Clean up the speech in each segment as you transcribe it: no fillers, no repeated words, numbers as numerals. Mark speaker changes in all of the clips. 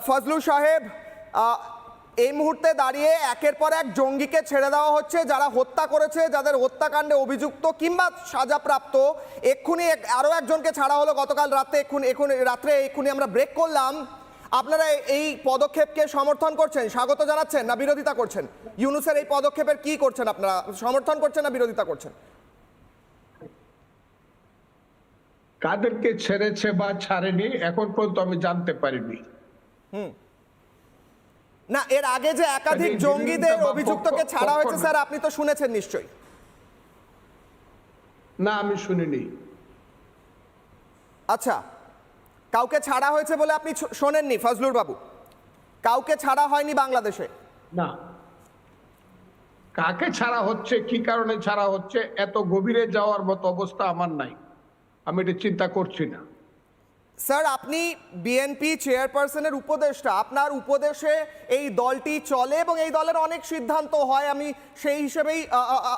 Speaker 1: ফজলুল সাহেব, এই মুহূর্তে দাঁড়িয়ে একের পর এক জঙ্গিকে ছেড়ে দেওয়া হচ্ছে যারা হত্যা করেছে, যাদের হত্যাকাণ্ডে অভিযুক্ত কিংবা সাজাপ্রাপ্ত। এক্ষুনি আরও একজনকে ছাড়া হলো গতকাল রাতে, এক্ষুনি আমরা ব্রেক করলাম। আপনারা এই পদক্ষেপকে সমর্থন করছেন, স্বাগত জানাচ্ছেন না বিরোধিতা করছেন? ইউনূসের এই পদক্ষেপের কি করছেন আপনারা, সমর্থন করছেন না বিরোধিতা করছেন?
Speaker 2: কাদেরকে ছেড়েছে বা ছাড়েনি এখন পর্যন্ত আমি জানতে পারিনি।
Speaker 1: না, এর আগে যে একাধিক জঙ্গিদের অভিযুক্তকে ছাড়া হয়েছে স্যার, আপনি তো শুনেছেন নিশ্চয়ই।
Speaker 2: না, আমি শুনিনি।
Speaker 1: আচ্ছা, কাউকে ছাড়া হয়েছে বলে আপনি শোনেননি ফজলুর বাবু? কাউকে ছাড়া হয়নি বাংলাদেশে?
Speaker 2: না, কাকে ছাড়া হচ্ছে, কি কারণে ছাড়া হচ্ছে এত গভীরে যাওয়ার মতো অবস্থা আমার নাই, আমি এটা চিন্তা করছি না।
Speaker 1: স্যার, আপনি বিএনপি চেয়ারপারসনের উপদেষ্টা, আপনার উপদেশে এই দলটি চলে এবং এই দলের অনেক সিদ্ধান্ত হয়, আমি সেই হিসেবেই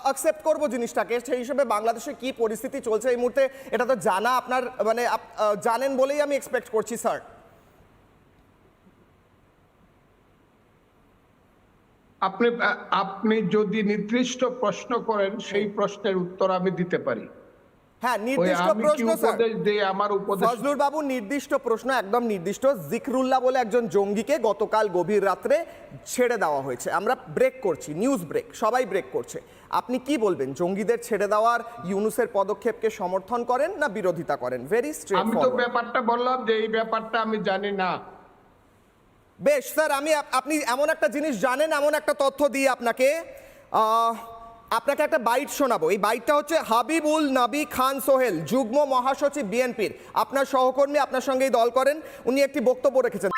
Speaker 1: অ্যাকসেপ্ট করব জিনিসটাকে। সেই হিসেবে বাংলাদেশে কি পরিস্থিতি চলছে এই মুহূর্তে এটা তো জানা আপনার, মানে জানেন বলেই আমি এক্সপেক্ট করছি স্যার।
Speaker 2: আপনি যদি নির্দিষ্ট প্রশ্ন করেন সেই প্রশ্নের উত্তর আমি দিতে পারি।
Speaker 1: হ্যাঁ, নির্দিষ্ট প্রশ্ন স্যার।
Speaker 2: আমার উপদেশ
Speaker 1: ফজলুর বাবু, নির্দিষ্ট প্রশ্ন, একদম নির্দিষ্ট। জিকরুল্লাহ বলে একজন জঙ্গিকে গতকাল গভীর রাত্রে ছেড়ে দেওয়া হয়েছে। আমরা ব্রেক করছি, নিউজ ব্রেক, সবাই ব্রেক করছে। আপনি কি বলবেন, জঙ্গিদের ছেড়ে দেওয়ার ইউনূসের পদক্ষেপকে সমর্থন করেন না বিরোধিতা করেন? ভেরি স্ট্রেট
Speaker 2: আমি তো ব্যাপারটা বললাম যে এই ব্যাপারটা আমি জানি না।
Speaker 1: বেশ স্যার, আপনি এমন একটা জিনিস জানেন, এমন একটা তথ্য দিয়ে আপনাকে একটা বাইট শোনাবো। এই বাইটটা হচ্ছে হাবিবুল নবী খান সোহেল, যুগ্ম মহাসচিব বিএনপির, আপনার সহকর্মী, আপনার সঙ্গেই দল করেন, উনি একটি বক্তব্য রেখেছেন।